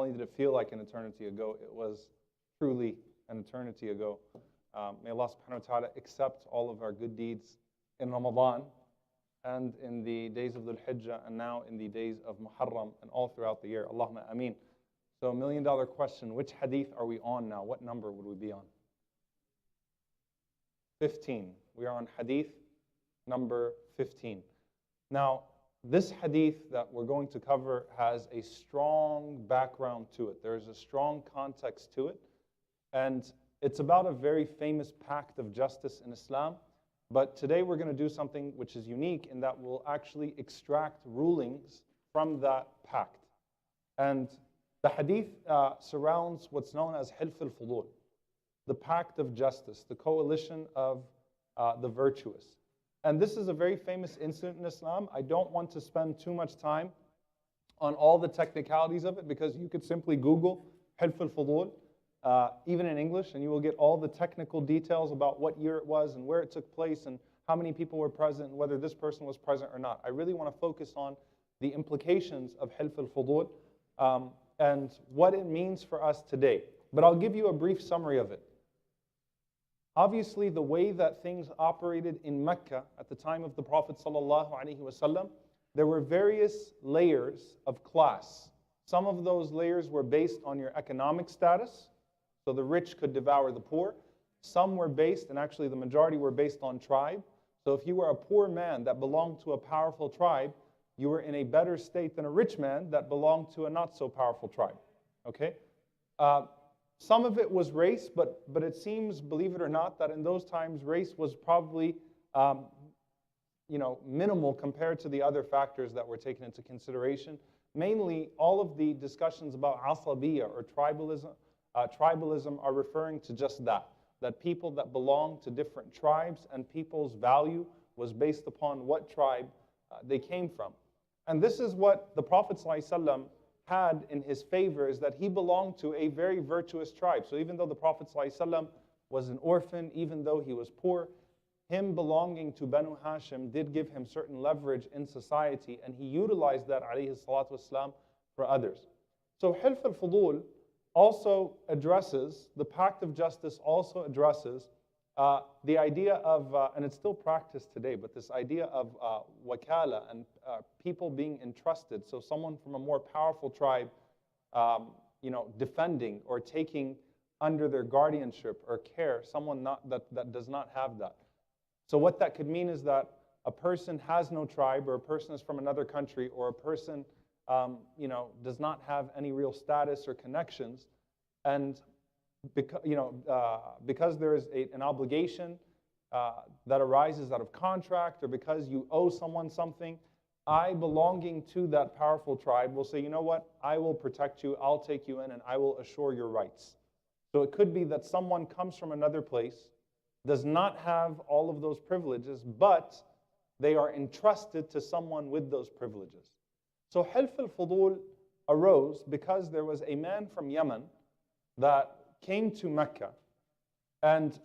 only did it feel like an eternity ago, it was truly an eternity ago. May Allah subhanahu wa ta'ala accept all of our good deeds in Ramadan and in the days of Dhul Hijjah and now in the days of Muharram and all throughout the year. Allahumma ameen. So $1 million question, which hadith are we on now? What number would we be on? 15. We are on hadith number 15. Now, this hadith that we're going to cover has a strong background to it. There's a strong context to it. And it's about a very famous pact of justice in Islam. But today we're going to do something which is unique in that we'll actually extract rulings from that pact. And the hadith surrounds what's known as Hilf al Fadool, the pact of justice, the coalition of the virtuous. And this is a very famous incident in Islam. I don't want to spend too much time on all the technicalities of it because you could simply Google Hilf al Fadool, even in English, and you will get all the technical details about what year it was and where it took place and how many people were present and whether this person was present or not. I really want to focus on the implications of Hilf al Fadool and what it means for us today. But I'll give you a brief summary of it. Obviously, the way that things operated in Mecca at the time of the Prophet ﷺ, there were various layers of class. Some of those layers were based on your economic status, so the rich could devour the poor. Some were based, and actually the majority were based on tribe. So if you were a poor man that belonged to a powerful tribe, you were in a better state than a rich man that belonged to a not so powerful tribe. Okay? Some of it was race, but it seems, believe it or not, that in those times race was probably minimal compared to the other factors that were taken into consideration. Mainly, all of the discussions about asabiyya or tribalism are referring to just that people that belong to different tribes and people's value was based upon what tribe they came from. And this is what the Prophet ﷺ had in his favor, is that he belonged to a very virtuous tribe. So even though the Prophet ﷺ was an orphan, even though he was poor, him belonging to Banu Hashim did give him certain leverage in society, and he utilized that, alayhi salatu wasalam, for others. So Hilf al Fadool also addresses, the pact of justice also addresses the idea of, and it's still practiced today, but this idea of wakala and people being entrusted. So someone from a more powerful tribe, defending or taking under their guardianship or care someone that does not have that. So what that could mean is that a person has no tribe, or a person is from another country, or a person does not have any real status or connections, and because there is an obligation that arises out of contract, or because you owe someone something, I, belonging to that powerful tribe, will say, you know what, I will protect you, I'll take you in, and I will assure your rights. So it could be that someone comes from another place, does not have all of those privileges, but they are entrusted to someone with those privileges. So Hilf al Fadool arose because there was a man from Yemen that came to Mecca, and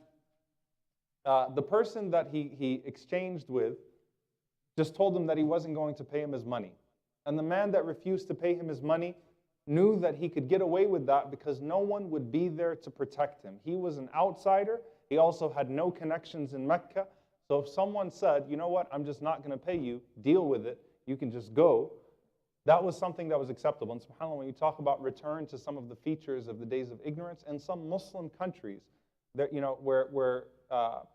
the person that he exchanged with just told him that he wasn't going to pay him his money. And the man that refused to pay him his money knew that he could get away with that because no one would be there to protect him. He was an outsider. He also had no connections in Mecca. So if someone said, you know what, I'm just not going to pay you, deal with it, you can just go, that was something that was acceptable. And subhanAllah, when you talk about return to some of the features of the days of ignorance, in some Muslim countries, that, where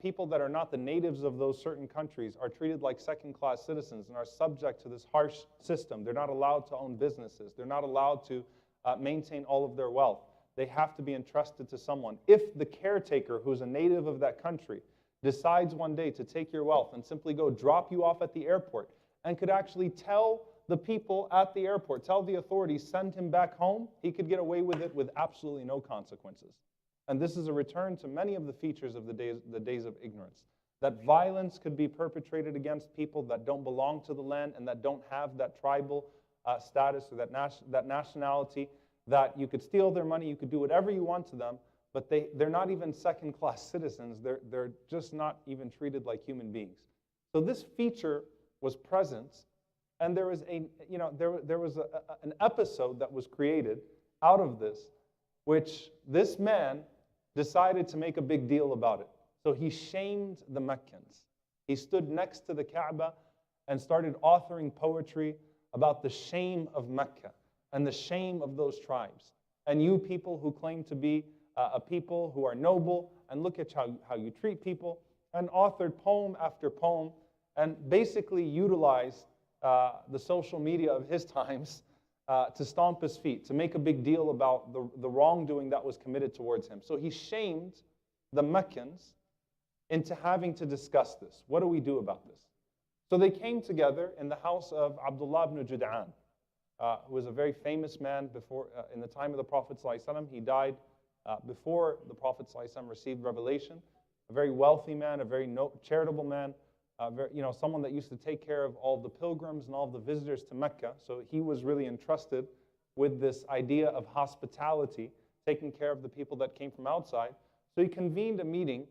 people that are not the natives of those certain countries are treated like second-class citizens and are subject to this harsh system. They're not allowed to own businesses. They're not allowed to maintain all of their wealth. They have to be entrusted to someone. If the caretaker, who's a native of that country, decides one day to take your wealth and simply go drop you off at the airport, and could actually tell the people at the airport, tell the authorities, send him back home, he could get away with it with absolutely no consequences. And this is a return to many of the features of the days of ignorance. That violence could be perpetrated against people that don't belong to the land and that don't have that tribal status or that nationality, that you could steal their money, you could do whatever you want to them, but they're not even second-class citizens. They're just not even treated like human beings. So this feature was present, and there was an episode that was created out of this, which this man decided to make a big deal about it. So he shamed the Meccans. He stood next to the Kaaba and started authoring poetry about the shame of Mecca and the shame of those tribes. And you people who claim to be a people who are noble, and look at how you treat people, and authored poem after poem, and basically utilized the social media of his times to stomp his feet, to make a big deal about the wrongdoing that was committed towards him. So he shamed the Meccans into having to discuss this. What do we do about this? So they came together in the house of Abdullah ibn Jud'an, who was a very famous man before, in the time of the Prophet ﷺ. He died before the Prophet ﷺ received revelation. A very wealthy man, a very charitable man, someone that used to take care of all the pilgrims and all the visitors to Mecca. So he was really entrusted with this idea of hospitality, taking care of the people that came from outside. So he convened a meeting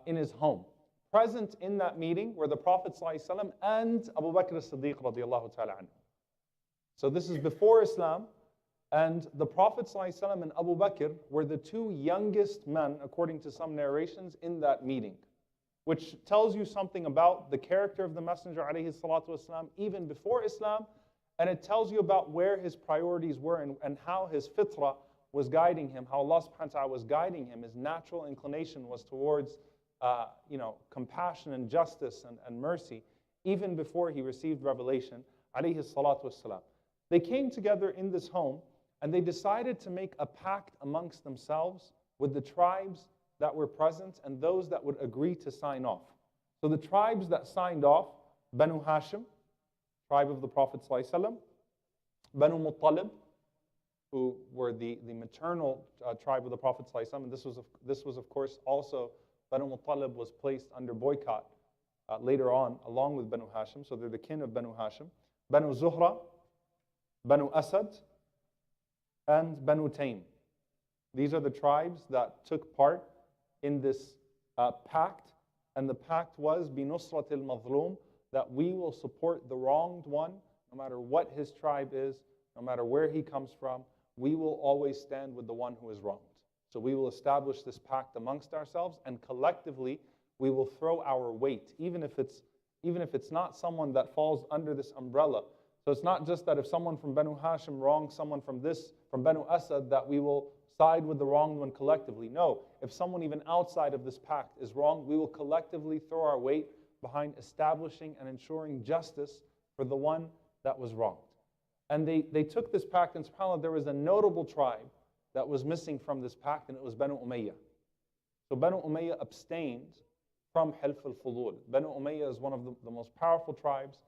in his home. Present in that meeting were the Prophet ﷺ and Abu Bakr as-Siddiq radiallahu ta'ala anhu. So this is before Islam, and the Prophet ﷺ and Abu Bakr were the two youngest men, according to some narrations, in that meeting, which tells you something about the character of the Messenger alayhi salatu wasalam, even before Islam, and it tells you about where his priorities were and how his fitrah was guiding him, how Allah subhanahu wa ta'ala was guiding him. His natural inclination was towards compassion and justice and mercy, even before he received revelation, alayhi salatu wasalam. They came together in this home, and they decided to make a pact amongst themselves with the tribes that were present and those that would agree to sign off. So the tribes that signed off, Banu Hashim, tribe of the Prophet ﷺ, Banu Muttalib, who were the maternal tribe of the Prophet ﷺ, and this was of course also, Banu Muttalib was placed under boycott later on, along with Banu Hashim, so they're the kin of Banu Hashim, Banu Zuhra, Banu Asad, and Banu Taym. These are the tribes that took part in this pact, and the pact was بِنُصْرَةِ الْمَظْلُومِ, that we will support the wronged one, no matter what his tribe is, no matter where he comes from, we will always stand with the one who is wronged. So we will establish this pact amongst ourselves, and collectively we will throw our weight, even if it's not someone that falls under this umbrella. So it's not just that if someone from Banu Hashim wrongs someone from Banu Asad, that we will side with the wronged one collectively. No, if someone even outside of this pact is wrong, we will collectively throw our weight behind establishing and ensuring justice for the one that was wronged. And they took this pact, and subhanAllah, there was a notable tribe that was missing from this pact, and it was Banu Umayyah. So Banu Umayyah abstained from Hilf al Fadool. Banu Umayyah is one of the most powerful tribes,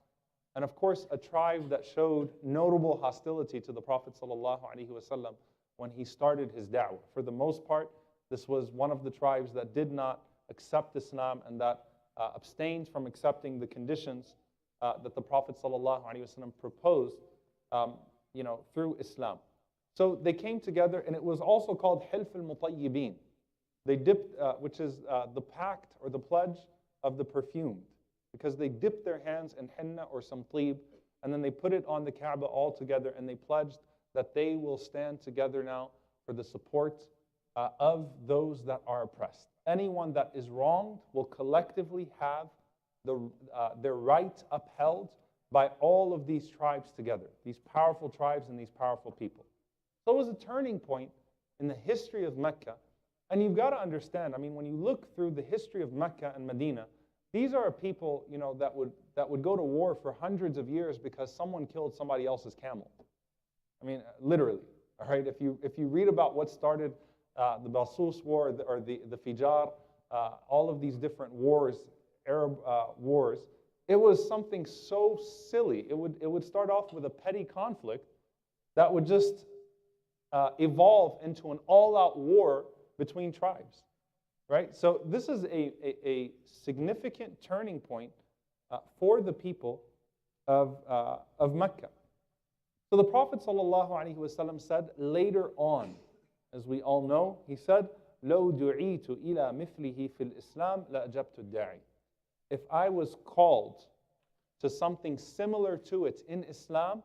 and of course a tribe that showed notable hostility to the Prophet ﷺ when he started his da'wah. For the most part, this was one of the tribes that did not accept Islam and that abstained from accepting the conditions that the Prophet ﷺ proposed through Islam. So they came together, and it was also called Hilf al They dipped, which is the pact or the pledge of the perfumed, because they dipped their hands in henna or some tleeb, and then they put it on the Kaaba all together, and they pledged that they will stand together now for the support of those that are oppressed. Anyone that is wronged will collectively have their right upheld by all of these tribes together, these powerful tribes and these powerful people. So it was a turning point in the history of Mecca. And you've got to understand, I mean, when you look through the history of Mecca and Medina, these are people, that would go to war for hundreds of years because someone killed somebody else's camel. I mean, literally. All right. If you read about what started the Basus War or the Fijar, all of these different wars, Arab wars, it was something so silly. It would start off with a petty conflict that would just evolve into an all-out war between tribes, right? So this is a significant turning point for the people of Mecca. So the Prophet ﷺ said later on, as we all know, he said, لو دعيت إلى مثله في الإسلام لأجبت الداعي. If I was called to something similar to it in Islam,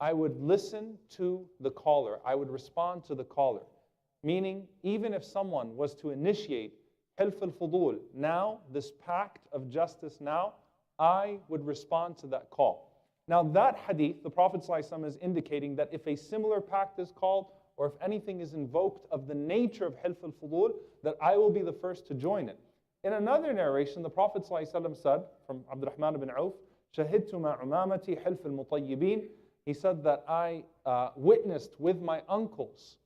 I would listen to the caller. I would respond to the caller. Meaning, even if someone was to initiate Hilf al Fadool, now, this pact of justice now, I would respond to that call. Now that hadith, the Prophet ﷺ is indicating that if a similar pact is called, or if anything is invoked of the nature of Hilf al Fadool, that I will be the first to join it. In another narration, the Prophet ﷺ said, from Abdurrahman ibn Auf, شَهِدْتُ مَا عُمَامَتِي حِلْفِ الْمُطَيِّبِينَ. He said that I witnessed with my uncles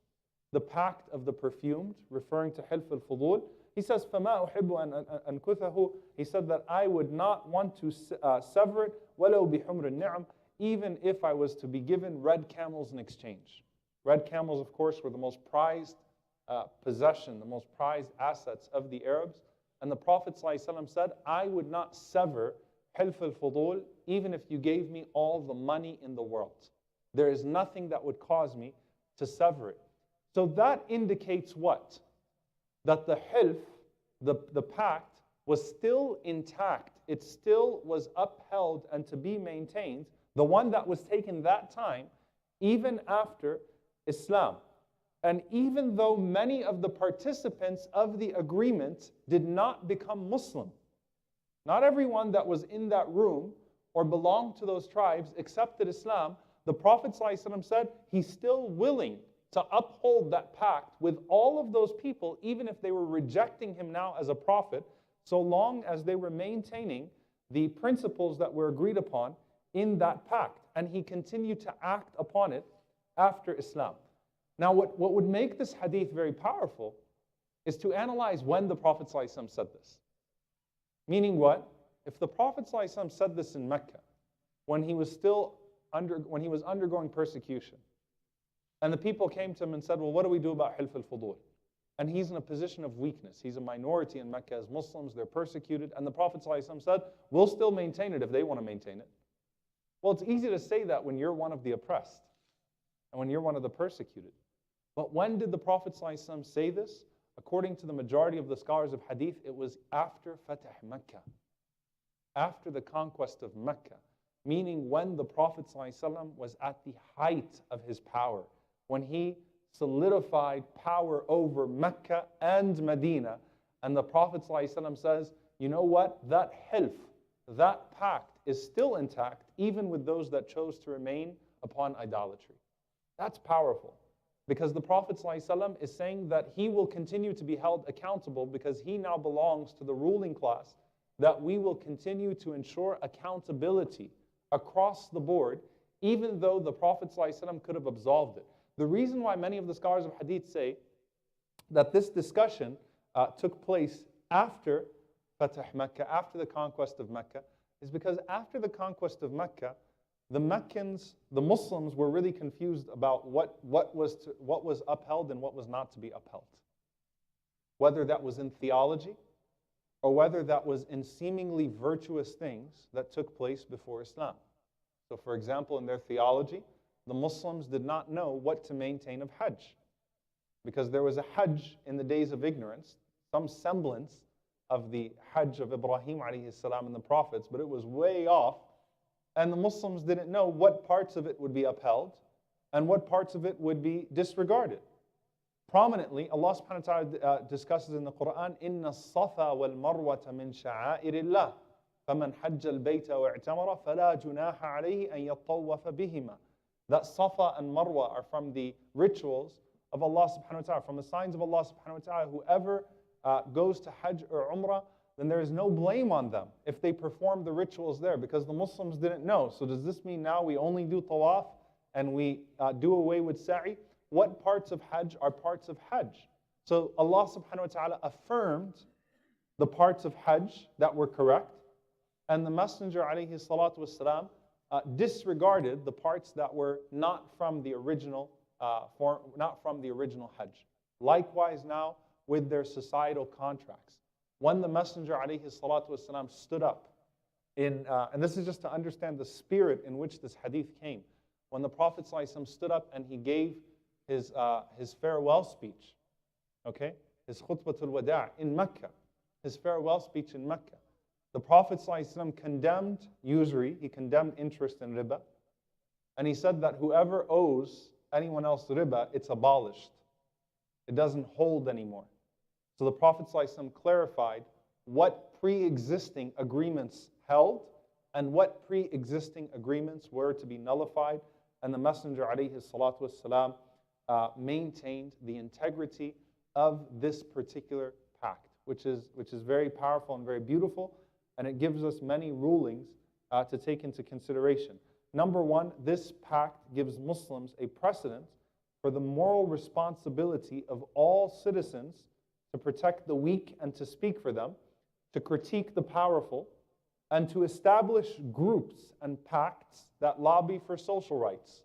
the pact of the perfumed, referring to Hilf al Fadool. He says, فَمَا أُحِبُّ أَنْ أَنْكُثَهُ. He said that I would not want to sever it, وَلَوْ بِحُمْرِ النِّعَمِ, even if I was to be given red camels in exchange. Red camels, of course, were the most prized possession, the most prized assets of the Arabs. And the Prophet ﷺ said, I would not sever Hilf al Fadool, even if you gave me all the money in the world. There is nothing that would cause me to sever it. So that indicates what? That the Hilf, the pact, was still intact. It still was upheld and to be maintained, the one that was taken that time, even after Islam. And even though many of the participants of the agreement did not become Muslim, not everyone that was in that room or belonged to those tribes accepted Islam, the Prophet ﷺ said he's still willing to uphold that pact with all of those people, even if they were rejecting him now as a prophet, so long as they were maintaining the principles that were agreed upon in that pact. And he continued to act upon it after Islam. Now, what would make this hadith very powerful is to analyze when the Prophet ﷺ said this. Meaning what? If the Prophet ﷺ said this in Mecca, when he was undergoing persecution, and the people came to him and said, well, what do we do about Hilf al Fadool? And he's in a position of weakness. He's a minority in Mecca as Muslims, they're persecuted, and the Prophet ﷺ said, we'll still maintain it if they want to maintain it. Well, it's easy to say that when you're one of the oppressed, and when you're one of the persecuted. But when did the Prophet ﷺ say this? According to the majority of the scholars of hadith, it was after Fatah Mecca, after the conquest of Mecca, meaning when the Prophet ﷺ was at the height of his power, when he solidified power over Mecca and Medina. And the Prophet ﷺ says, you know what? That hilf, that pact is still intact, even with those that chose to remain upon idolatry. That's powerful. Because the Prophet ﷺ is saying that he will continue to be held accountable because he now belongs to the ruling class, that we will continue to ensure accountability across the board, even though the Prophet ﷺ could have absolved it. The reason why many of the scholars of hadith say that this discussion took place after Fatah Mecca, after the conquest of Mecca, is because after the conquest of Mecca, the Meccans, the Muslims, were really confused about what was upheld and what was not to be upheld. Whether that was in theology or whether that was in seemingly virtuous things that took place before Islam. So for example, in their theology, the Muslims did not know what to maintain of Hajj. Because there was a Hajj in the days of ignorance, some semblance of the Hajj of Ibrahim alayhi salam and the prophets, but it was way off. And the Muslims didn't know what parts of it would be upheld and what parts of it would be disregarded. Prominently, Allah subhanahu wa ta'ala discusses in the Quran, إِنَّ الصَّفَا وَالْمَرْوَةَ مِنْ شَعَائِرِ اللَّهِ فَمَنْ حَجَّ الْبَيْتَ وَاعْتَمَرَ فَلَا جُنَاحَ عَلَيْهِ أَنْ يَطَّوَّفَ بِهِمَا. That Safa and Marwa are from the rituals of Allah subhanahu wa ta'ala, from the signs of Allah subhanahu wa ta'ala. Whoever goes to Hajj or Umrah, then there is no blame on them if they perform the rituals there, because the Muslims didn't know. So does this mean now we only do tawaf and we do away with sa'i? What parts of Hajj are parts of Hajj? So Allah subhanahu wa ta'ala affirmed the parts of Hajj that were correct, and the Messenger alayhi salatu wasalam disregarded the parts that were not from the original Hajj. Likewise now with their societal contracts. When the Messenger alayhi salatu wasalam stood up and this is just to understand the spirit in which this hadith came. When the Prophet ﷺ stood up and he gave his farewell speech, okay, his khutbatul wada' in Mecca, his farewell speech in Mecca, the Prophet ﷺ condemned usury, he condemned interest in riba, And he said that whoever owes anyone else riba, it's abolished. It doesn't hold anymore. So the Prophet ﷺ clarified what pre-existing agreements held and what pre-existing agreements were to be nullified. And the Messenger ﷺ maintained the integrity of this particular pact, which is very powerful and very beautiful, and it gives us many rulings to take into consideration. Number one, this pact gives Muslims a precedent for the moral responsibility of all citizens to protect the weak and to speak for them, to critique the powerful, and to establish groups and pacts that lobby for social rights.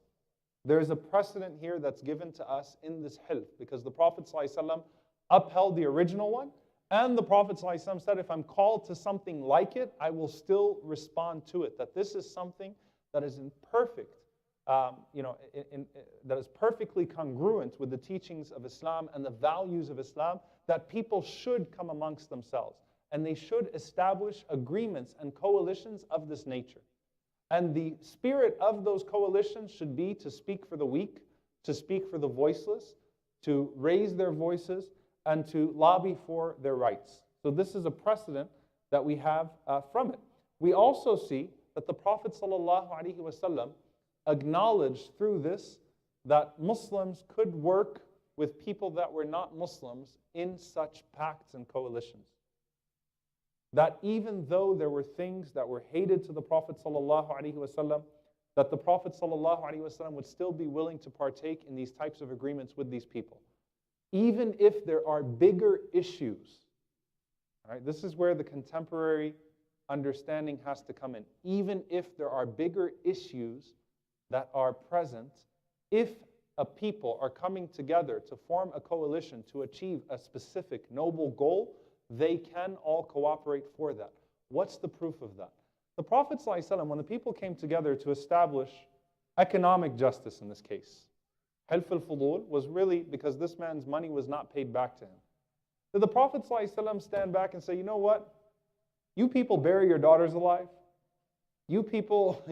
There is a precedent here that's given to us in this hilf, because the Prophet ﷺ upheld the original one, and the Prophet ﷺ said, if I'm called to something like it, I will still respond to it. That this is something that is in perfect, that is perfectly congruent with the teachings of Islam and the values of Islam, that people should come amongst themselves, and they should establish agreements and coalitions of this nature. And the spirit of those coalitions should be to speak for the weak, to speak for the voiceless, to raise their voices, and to lobby for their rights. So this is a precedent that we have from it. We also see that the Prophet ﷺ acknowledged through this that Muslims could work with people that were not Muslims in such pacts and coalitions. That even though there were things that were hated to the Prophet ﷺ, that the Prophet ﷺ would still be willing to partake in these types of agreements with these people. Even if there are bigger issues. All right, this is where the contemporary understanding has to come in. Even if there are bigger issues that are present, if a people are coming together to form a coalition to achieve a specific noble goal, they can all cooperate for that. What's the proof of that? The Prophet ﷺ, when the people came together to establish economic justice in this case, Hilf al Fadool was really because this man's money was not paid back to him. Did the Prophet ﷺ stand back and say, you know what? You people bury your daughters alive. You people,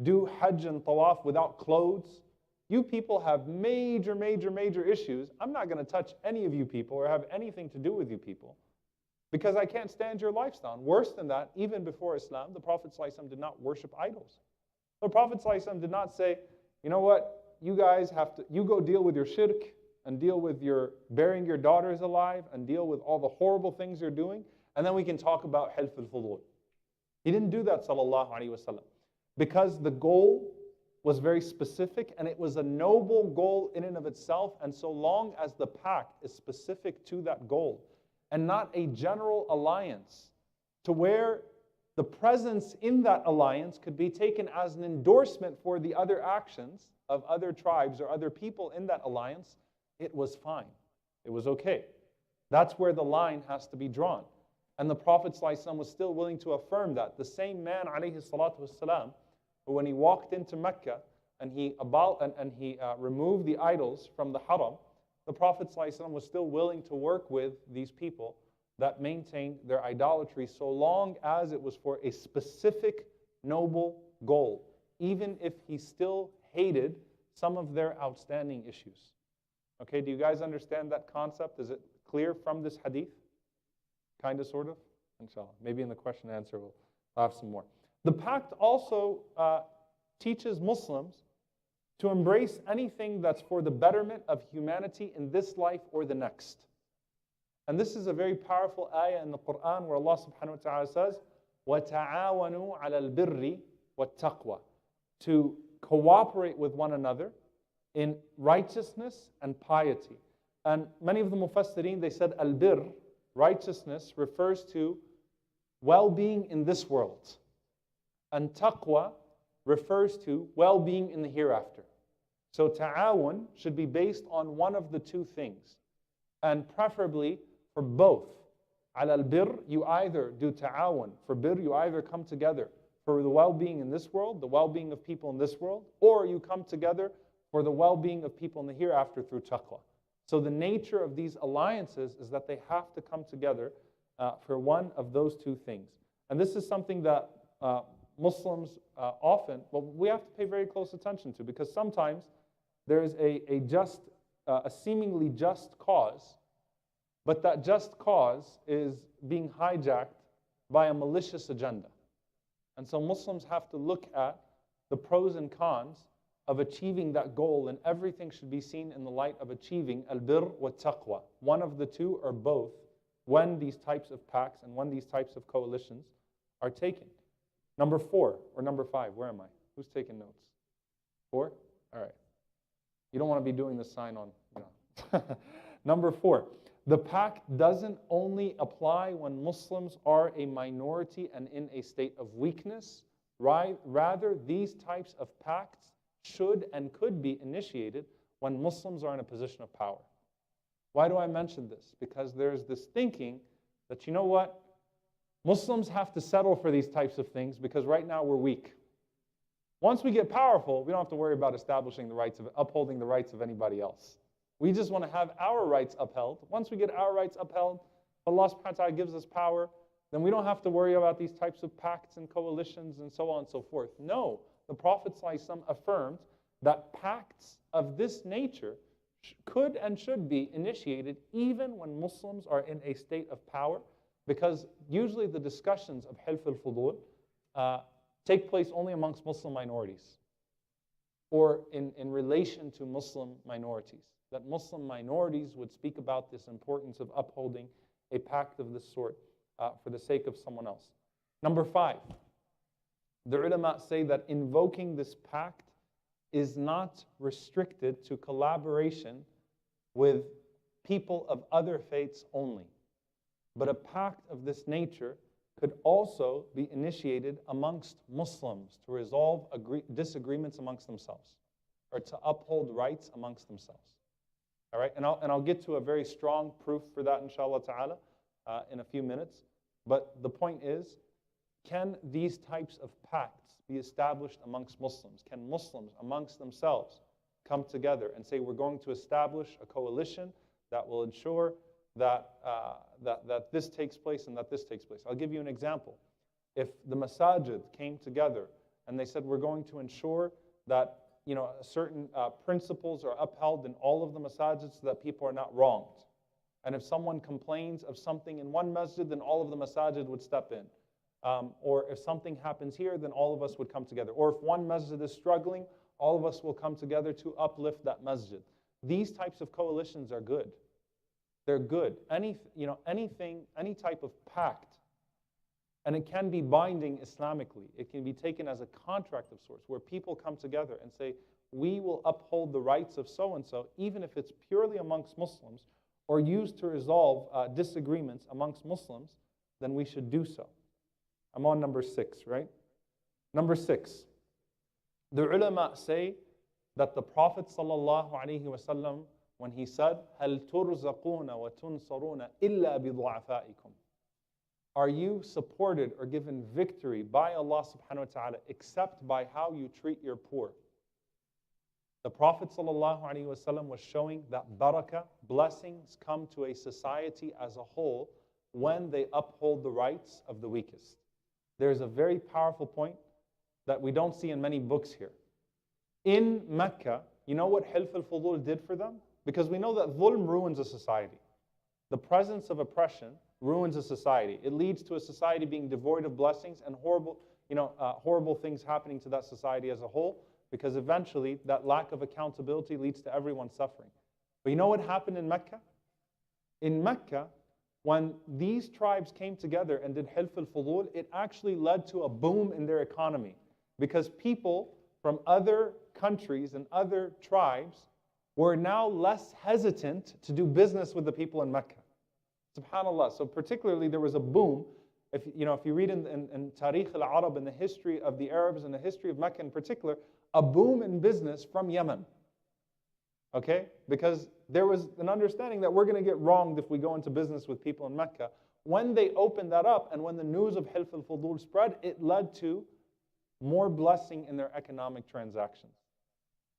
do Hajj and Tawaf without clothes. You people have major, major, major issues. I'm not going to touch any of you people or have anything to do with you people because I can't stand your lifestyle. And worse than that, even before Islam, the Prophet ﷺ did not worship idols. The Prophet ﷺ did not say, you know what? You guys you go deal with your shirk and deal with your burying your daughters alive and deal with all the horrible things you're doing, and then we can talk about Hilf al Fadool. He didn't do that, sallallahu alaihi wasallam, because the goal was very specific and it was a noble goal in and of itself, and so long as the pact is specific to that goal and not a general alliance to where the presence in that alliance could be taken as an endorsement for the other actions of other tribes or other people in that alliance, it was fine. It was okay. That's where the line has to be drawn. And the Prophet ﷺ was still willing to affirm that. The same man, alayhi salatu wasalam, who when he walked into Mecca and he removed the idols from the haram, the Prophet ﷺ was still willing to work with these people that maintained their idolatry so long as it was for a specific noble goal, even if he still hated some of their outstanding issues. Okay, do you guys understand that concept? Is it clear from this hadith? Kind of, sort of? Inshallah. Maybe in the question and answer we'll have some more. The pact also teaches Muslims to embrace anything that's for the betterment of humanity in this life or the next. And this is a very powerful ayah in the Quran where Allah subhanahu wa ta'ala says, وَتَعَاوَنُوا عَلَى الْبِرِّ وَالتَّقْوَى, to cooperate with one another in righteousness and piety. And many of the mufassirin, they said al-birr, righteousness, refers to well-being in this world. And taqwa refers to well-being in the hereafter. So ta'awun should be based on one of the two things, and preferably for both. Ala al-birr, you either do ta'awun. For birr, you either come together for the well-being in this world, the well-being of people in this world, or you come together for the well-being of people in the hereafter through taqwa. So the nature of these alliances is that they have to come together for one of those two things. And this is something that Muslims often, well, we have to pay very close attention to, because sometimes there is a seemingly just cause, but that just cause is being hijacked by a malicious agenda. And so Muslims have to look at the pros and cons of achieving that goal, and everything should be seen in the light of achieving al-birr wa taqwa. One of the two or both when these types of pacts and when these types of coalitions are taken. Number 4 or number 5, where am I? Who's taking notes? 4? All right. You don't want to be doing the sign on, Number 4, the pact doesn't only apply when Muslims are a minority and in a state of weakness. Rather, these types of pacts should and could be initiated when Muslims are in a position of power. Why do I mention this? Because there's this thinking that, you know what, Muslims have to settle for these types of things because right now we're weak. Once we get powerful, we don't have to worry about upholding the rights of anybody else. We just want to have our rights upheld. Once we get our rights upheld, Allah subhanahu wa ta'ala gives us power, then we don't have to worry about these types of pacts and coalitions and so on and so forth. No, the Prophet ﷺ affirmed that pacts of this nature could and should be initiated even when Muslims are in a state of power, because usually the discussions of Hilf al Fadool take place only amongst Muslim minorities or in relation to Muslim minorities. That Muslim minorities would speak about this importance of upholding a pact of this sort for the sake of someone else. Number 5, the ulama say that invoking this pact is not restricted to collaboration with people of other faiths only, but a pact of this nature could also be initiated amongst Muslims to resolve disagreements amongst themselves or to uphold rights amongst themselves. All right, and I'll get to a very strong proof for that, inshallah ta'ala, in a few minutes. But the point is, can these types of pacts be established amongst Muslims? Can Muslims amongst themselves come together and say, we're going to establish a coalition that will ensure that, that this takes place and that this takes place? I'll give you an example. If the masajid came together and they said, we're going to ensure that certain principles are upheld in all of the masajid so that people are not wronged. And if someone complains of something in one masjid, then all of the masajid would step in. Or if something happens here, then all of us would come together. Or if one masjid is struggling, all of us will come together to uplift that masjid. These types of coalitions are good. They're good. Any type of pact, and it can be binding Islamically. It can be taken as a contract of sorts, where people come together and say, we will uphold the rights of so-and-so, even if it's purely amongst Muslims, or used to resolve disagreements amongst Muslims, then we should do so. I'm on number 6, right? Number 6. The ulama say that the Prophet ﷺ, when he said, هَلْ تُرْزَقُونَ وَتُنْصَرُونَ إِلَّا بِضُعَفَائِكُمْ, are you supported or given victory by Allah subhanahu wa ta'ala except by how you treat your poor? The Prophet ﷺ was showing that barakah, blessings, come to a society as a whole when they uphold the rights of the weakest. There's a very powerful point that we don't see in many books here. In Mecca, you know what Hilf al Fadool did for them? Because we know that dhulm ruins a society. The presence of oppression ruins a society. It leads to a society being devoid of blessings and horrible things happening to that society as a whole, because eventually that lack of accountability leads to everyone suffering. But you know what happened in Mecca? In Mecca, when these tribes came together and did Hilf al Fadool, it actually led to a boom in their economy, because people from other countries and other tribes were now less hesitant to do business with the people in Mecca. SubhanAllah. So particularly there was a boom. If you read in Tarikh al-Arab, in the history of the Arabs and the history of Mecca in particular, a boom in business from Yemen. Okay? Because there was an understanding that we're going to get wronged if we go into business with people in Mecca. When they opened that up and when the news of Hilf al Fadool spread, it led to more blessing in their economic transactions.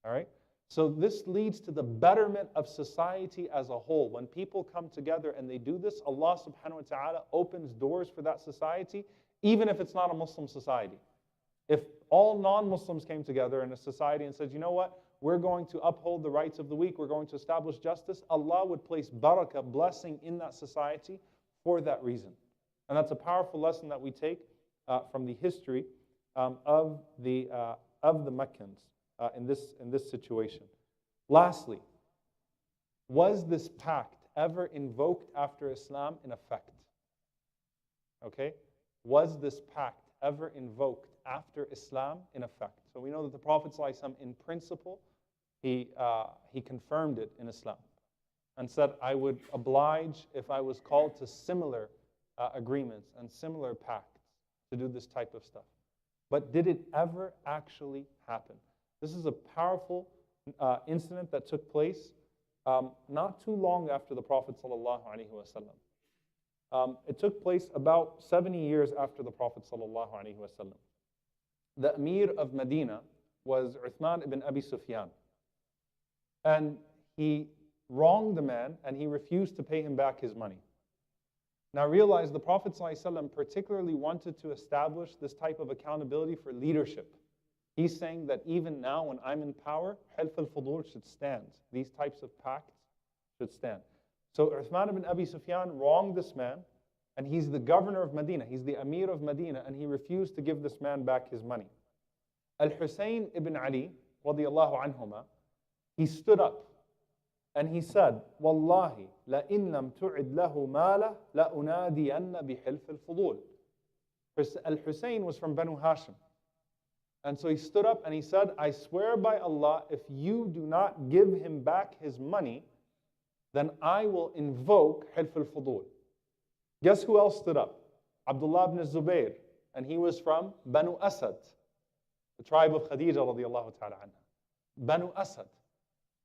All right? So this leads to the betterment of society as a whole. When people come together and they do this, Allah subhanahu wa ta'ala opens doors for that society, even if it's not a Muslim society. If all non-Muslims came together in a society and said, you know what, we're going to uphold the rights of the weak, we're going to establish justice, Allah would place barakah, blessing in that society for that reason. And that's a powerful lesson that we take from the history of the Meccans in this situation. Lastly, was this pact ever invoked after Islam in effect? Okay? Was this pact ever invoked after Islam in effect? So we know that the Prophet ﷺ, in principle, he confirmed it in Islam and said, I would oblige if I was called to similar agreements and similar pacts to do this type of stuff. But did it ever actually happen? This is a powerful incident that took place not too long after the Prophet ﷺ. It took place about 70 years after the Prophet ﷺ. The Emir of Medina was Uthman ibn Abi Sufyan. And he wronged the man and he refused to pay him back his money. Now realize the Prophet ﷺ particularly wanted to establish this type of accountability for leadership. He's saying that even now when I'm in power, Hilf al Fadool should stand. These types of pacts should stand. So Uthman ibn Abi Sufyan wronged this man, and he's the governor of Medina. He's the Emir of Medina, and he refused to give this man back his money. Al-Husayn ibn Ali, radiyallahu anhuma, he stood up and he said, Wallahi, لَإِن لَمْ تُعِدْ لَهُ مَالَهُ لَأُنَادِيَنَّ بِحِلْفِ الْفُضُولِ. Al-Husayn was from Banu Hashim. And so he stood up and he said, I swear by Allah, if you do not give him back his money, then I will invoke Hilf al Fadool. Guess who else stood up? Abdullah ibn Zubayr. And he was from Banu Asad, the tribe of Khadija radiallahu ta'ala anha. Banu Asad.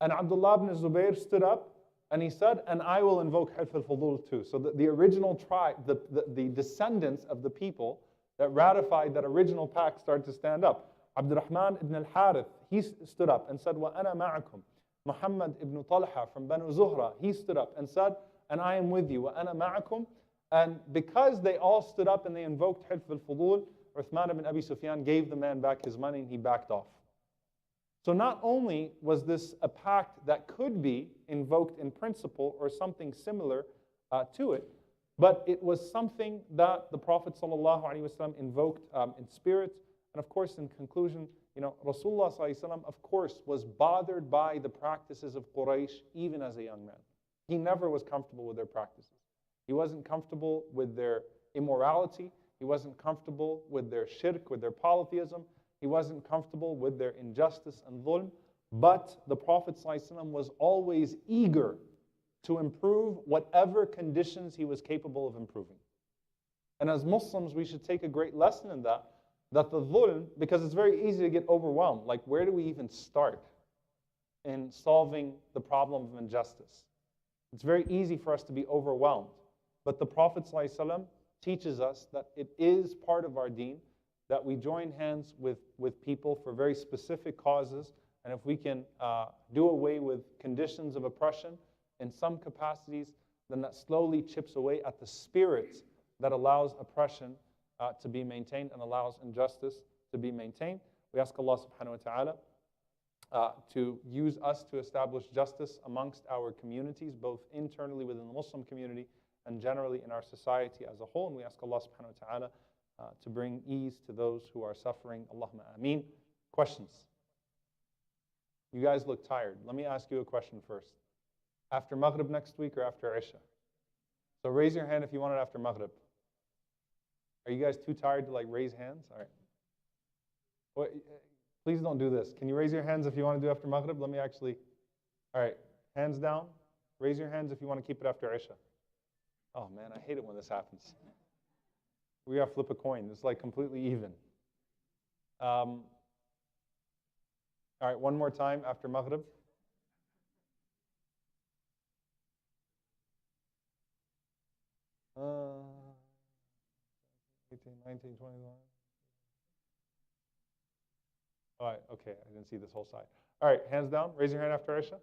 And Abdullah ibn Zubayr stood up and he said, and I will invoke Hilf al Fadool too. So the original tribe, the descendants of the people that ratified that original pact started to stand up. Abdurrahman ibn al-Harith, he stood up and said, وَأَنَا مَعَكُمْ. Muhammad ibn Talha from Banu Zuhra, he stood up and said, and I am with you, وَأَنَا مَعَكُمْ. And because they all stood up and they invoked Hilf al Fadool, Uthman ibn Abi Sufyan gave the man back his money and he backed off. So not only was this a pact that could be invoked in principle or something similar to it, but it was something that the Prophet ﷺ invoked in spirit. And of course, in conclusion, Rasulullah ﷺ, of course, was bothered by the practices of Quraysh even as a young man. He never was comfortable with their practices. He wasn't comfortable with their immorality. He wasn't comfortable with their shirk, with their polytheism. He wasn't comfortable with their injustice and dhulm. But the Prophet ﷺ was always eager to improve whatever conditions he was capable of improving. And as Muslims, we should take a great lesson in that the dhulm, because it's very easy to get overwhelmed. Like, where do we even start in solving the problem of injustice? It's very easy for us to be overwhelmed. But the Prophet ﷺ teaches us that it is part of our deen that we join hands with people for very specific causes. And if we can do away with conditions of oppression in some capacities, then that slowly chips away at the spirit that allows oppression to be maintained and allows injustice to be maintained. We ask Allah subhanahu wa ta'ala to use us to establish justice amongst our communities, both internally within the Muslim community and generally in our society as a whole. And we ask Allah subhanahu wa ta'ala to bring ease to those who are suffering. Allahumma ameen. Questions? You guys look tired. Let me ask you a question first. After Maghrib next week or after Isha? So raise your hand if you want it after Maghrib. Are you guys too tired to raise hands? All right. Well, please don't do this. Can you raise your hands if you want to do after Maghrib? Let me actually. All right. Hands down. Raise your hands if you want to keep it after Isha. Oh man, I hate it when this happens. We gotta flip a coin. It's completely even. All right, one more time after Maghrib. Uh, 18, 19, 21. All right, okay, I didn't see this whole side. All right, hands down. Raise your hand after Isha.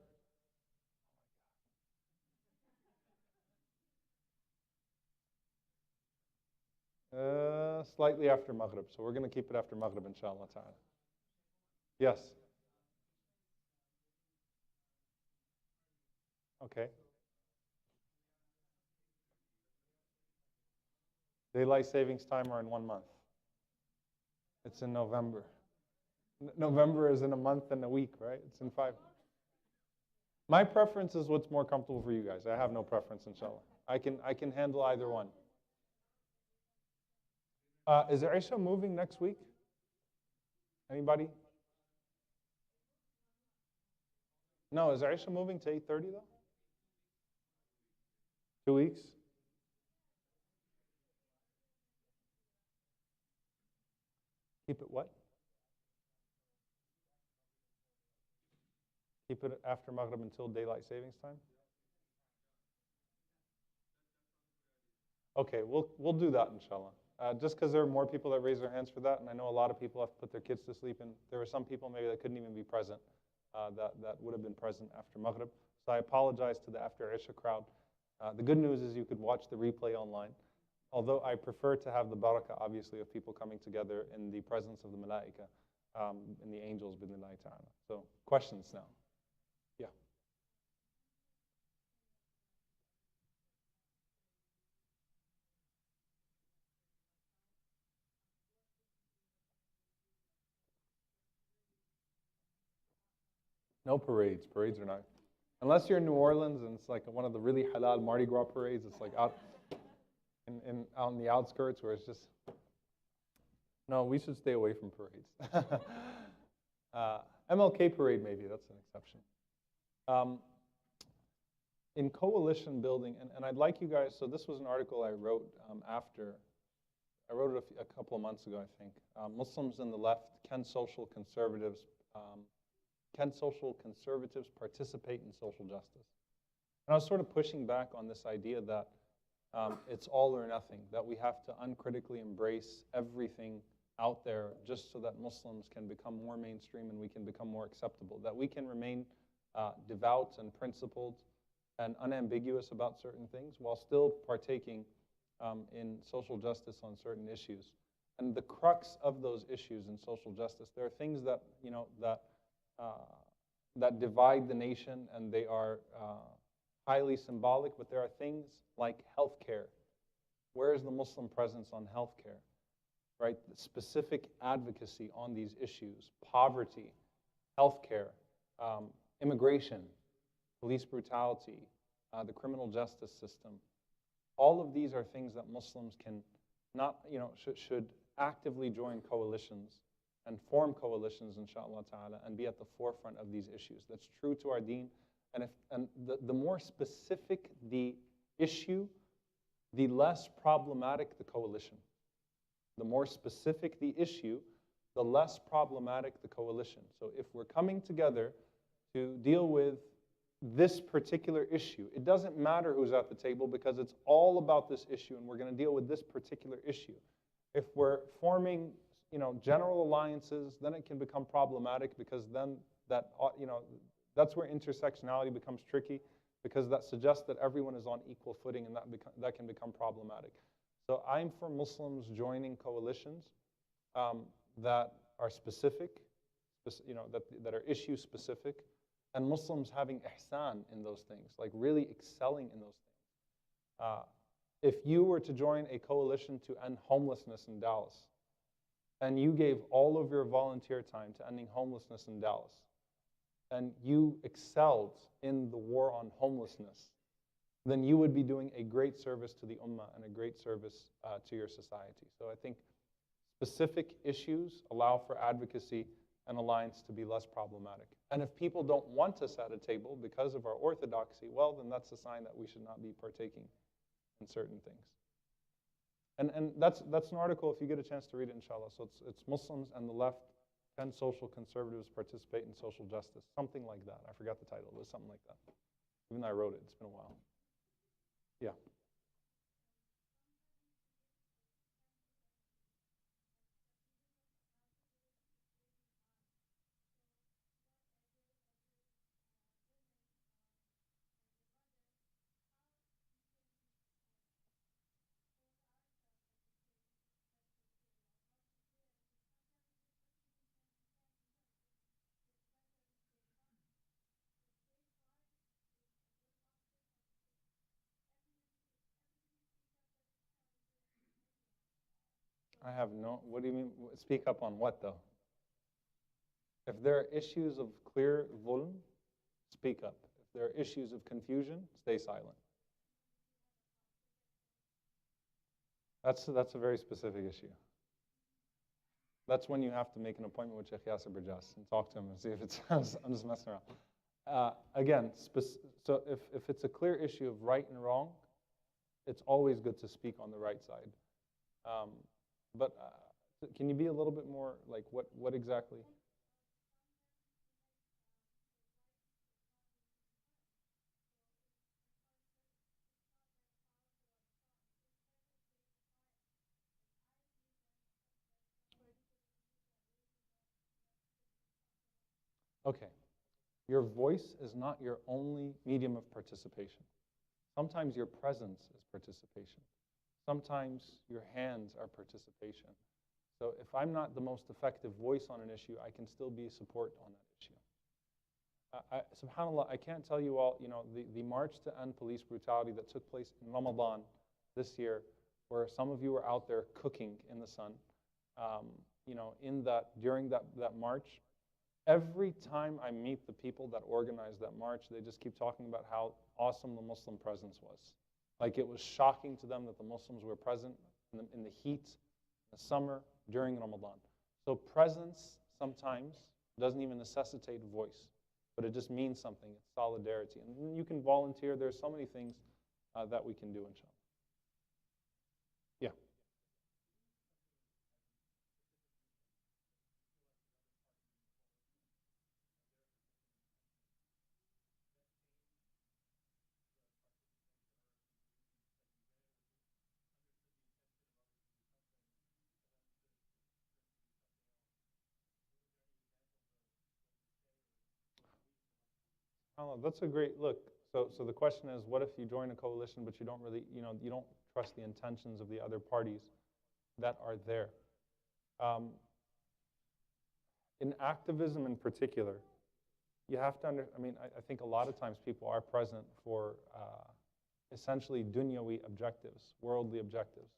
slightly after Maghrib. So we're going to keep it after Maghrib, inshallah ta'ala. Yes. Okay. Daylight savings time are in 1 month. It's in November. November is in a month and a week, right? It's in 5. My preference is what's more comfortable for you guys. I have no preference, inshallah. I can handle either one. Is Aisha moving next week? Anybody? No, is Aisha moving to 8:30 though? 2 weeks? Keep it what? Keep it after Maghrib until daylight savings time? Okay, we'll do that, inshallah. Just because there are more people that raise their hands for that, and I know a lot of people have put their kids to sleep, and there were some people maybe that couldn't even be present, that would have been present after Maghrib. So I apologize to the after Isha crowd. The good news is you could watch the replay online, although I prefer to have the barakah, obviously, of people coming together in the presence of the malaika, and the angels, bidnillahi ta'ala. So questions now. Yeah. No parades. Parades are not. Unless you're in New Orleans and it's like one of the really halal Mardi Gras parades, it's like out in the outskirts where it's just. No, we should stay away from parades. MLK parade, maybe, that's an exception. In coalition building, and I'd like you guys, so this was an article I wrote after, I wrote it a couple of months ago, I think. Muslims in the left, can social conservatives participate in social justice? And I was sort of pushing back on this idea that it's all or nothing, that we have to uncritically embrace everything out there just so that Muslims can become more mainstream and we can become more acceptable, that we can remain devout and principled and unambiguous about certain things while still partaking in social justice on certain issues. And the crux of those issues in social justice, there are things that, that divide the nation, and they are highly symbolic, but there are things like healthcare. Where is the Muslim presence on healthcare? Right? Specific advocacy on these issues: poverty, healthcare, immigration, police brutality, the criminal justice system. All of these are things that Muslims can not, should actively join coalitions and form coalitions, inshallah ta'ala, and be at the forefront of these issues. That's true to our deen. And the more specific the issue, the less problematic the coalition. The more specific the issue, the less problematic the coalition. So if we're coming together to deal with this particular issue, it doesn't matter who's at the table because it's all about this issue and we're going to deal with this particular issue. If we're forming general alliances, then it can become problematic because then that's where intersectionality becomes tricky, because that suggests that everyone is on equal footing, and that can become problematic. So I'm for Muslims joining coalitions that are specific, that are issue specific, and Muslims having ihsan in those things, like really excelling in those things. If you were to join a coalition to end homelessness in Dallas, and you gave all of your volunteer time to ending homelessness in Dallas, and you excelled in the war on homelessness, then you would be doing a great service to the ummah and a great service to your society. So I think specific issues allow for advocacy and alliance to be less problematic. And if people don't want us at a table because of our orthodoxy, well, then that's a sign that we should not be partaking in certain things. And that's an article, if you get a chance to read it, inshallah. So it's Muslims and the left, can social conservatives participate in social justice? Something like that. I forgot the title. It was something like that. Even though I wrote it, it's been a while. Yeah. I have no, what do you mean? Speak up on what though? If there are issues of clear dhulm, speak up. If there are issues of confusion, stay silent. That's a very specific issue. That's when you have to make an appointment with Sheikh Yasser Burjas and talk to him and see if it's, I'm just messing around. Again, so if it's a clear issue of right and wrong, it's always good to speak on the right side. But can you be a little bit more like what exactly? Okay, your voice is not your only medium of participation. Sometimes your presence is participation. Sometimes your hands are participation. So if I'm not the most effective voice on an issue, I can still be support on that issue. SubhanAllah, I can't tell you all, the march to end police brutality that took place in Ramadan this year, where some of you were out there cooking in the sun, during that march, every time I meet the people that organized that march, they just keep talking about how awesome the Muslim presence was. Like it was shocking to them that the Muslims were present in the heat, the summer, during Ramadan. So presence sometimes doesn't even necessitate voice, but it just means something. It's solidarity. And you can volunteer. There's so many things that we can do, inshallah. Yeah. That's a great look. So the question is, what if you join a coalition, but you don't really, you don't trust the intentions of the other parties that are there? In activism in particular, you have to I think a lot of times people are present for essentially dunyawi objectives, worldly objectives.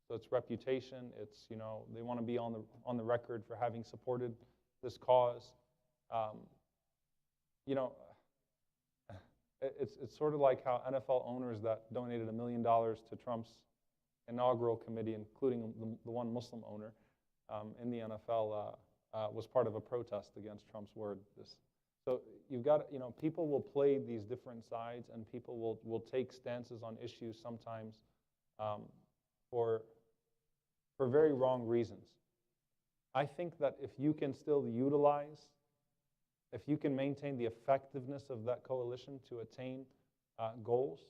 So it's reputation. It's they want to be on the record for having supported this cause. It's sort of like how NFL owners that donated $1 million to Trump's inaugural committee, including the one Muslim owner in the NFL, was part of a protest against Trump's word. So you've got, people will play these different sides, and people will take stances on issues sometimes for very wrong reasons. I think that if you can still utilize, if you can maintain the effectiveness of that coalition to attain goals,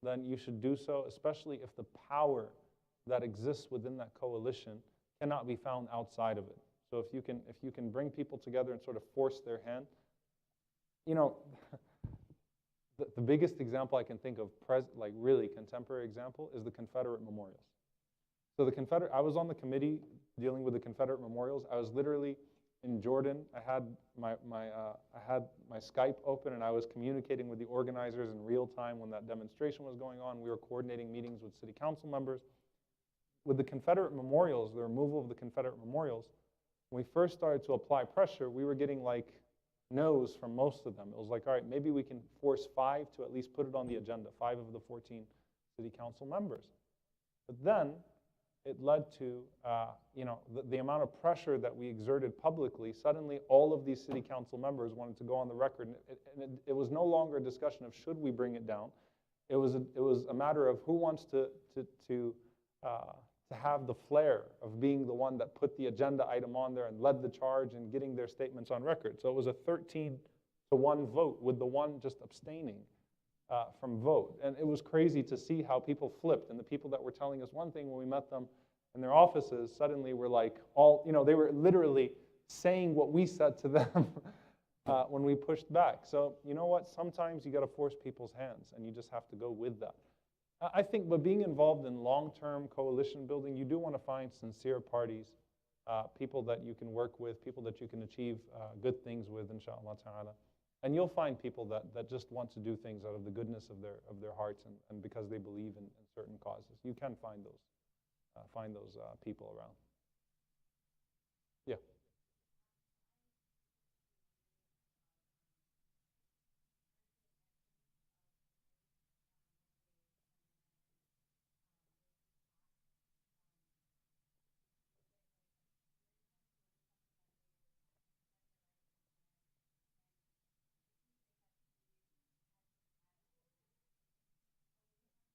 then you should do so, especially if the power that exists within that coalition cannot be found outside of it. So if you can bring people together and sort of force their hand, the biggest example I can think of, like really contemporary example, is the Confederate memorials. So I was on the committee dealing with the Confederate memorials. I was literally in Jordan. I had my Skype open, and I was communicating with the organizers in real time when that demonstration was going on. We were coordinating meetings with city council members. With the Confederate memorials, the removal of the Confederate memorials, when we first started to apply pressure, we were getting like no's from most of them. It was like, all right, maybe we can force 5 to at least put it on the agenda, 5 of the 14 city council members. But then it led to, the amount of pressure that we exerted publicly. Suddenly, all of these city council members wanted to go on the record, and it was no longer a discussion of should we bring it down. It was a matter of who wants to have the flair of being the one that put the agenda item on there and led the charge and getting their statements on record. So it was a 13-1 vote, with the one just abstaining from vote. And it was crazy to see how people flipped, and the people that were telling us one thing when we met them in their offices suddenly were like they were literally saying what we said to them when we pushed back. So you know what? Sometimes you got to force people's hands, and you just have to go with that. I think, but being involved in long-term coalition building, you do want to find sincere parties, people that you can work with, people that you can achieve good things with, inshallah ta'ala. And you'll find people that just want to do things out of the goodness of their hearts and because they believe in certain causes. You can find those. find those people around. Yeah.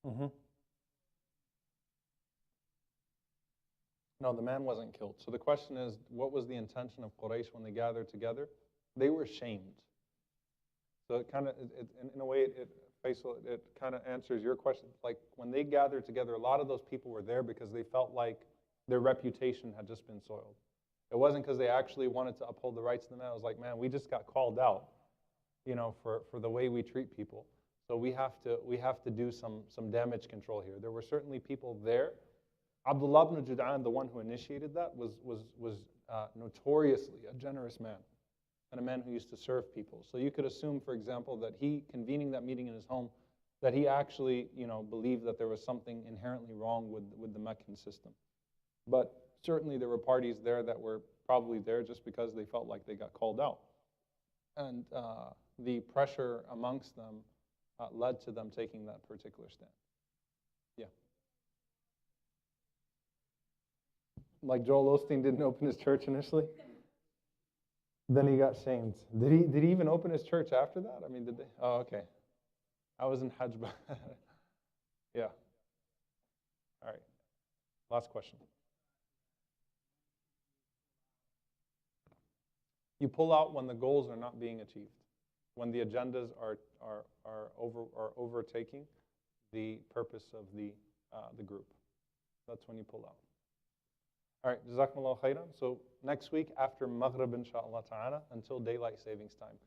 Hmm. No, the man wasn't killed. So the question is, what was the intention of Quraysh when they gathered together? They were shamed. So it kind of, in a way, Faisal, it kind of answers your question. Like when they gathered together, a lot of those people were there because they felt like their reputation had just been soiled. It wasn't because they actually wanted to uphold the rights of the man. It was like, man, we just got called out, for the way we treat people. So we have to do some damage control here. There were certainly people there. Abdullah ibn Jud'an, the one who initiated that, was notoriously a generous man and a man who used to serve people. So you could assume, for example, that he convening that meeting in his home, that he actually, believed that there was something inherently wrong with the Meccan system. But certainly there were parties there that were probably there just because they felt like they got called out. And the pressure amongst them led to them taking that particular stand. Yeah. Like Joel Osteen didn't open his church initially? Then he got shamed. Did he even open his church after that? I mean, did they? Oh, okay. I was in Hajj. Yeah. All right. Last question. You pull out when the goals are not being achieved, when the agendas are overtaking the purpose of the group. That's when you pull out. All right, Jazakumullah khairan. So next week after Maghrib, inshallah ta'ala, until daylight savings time.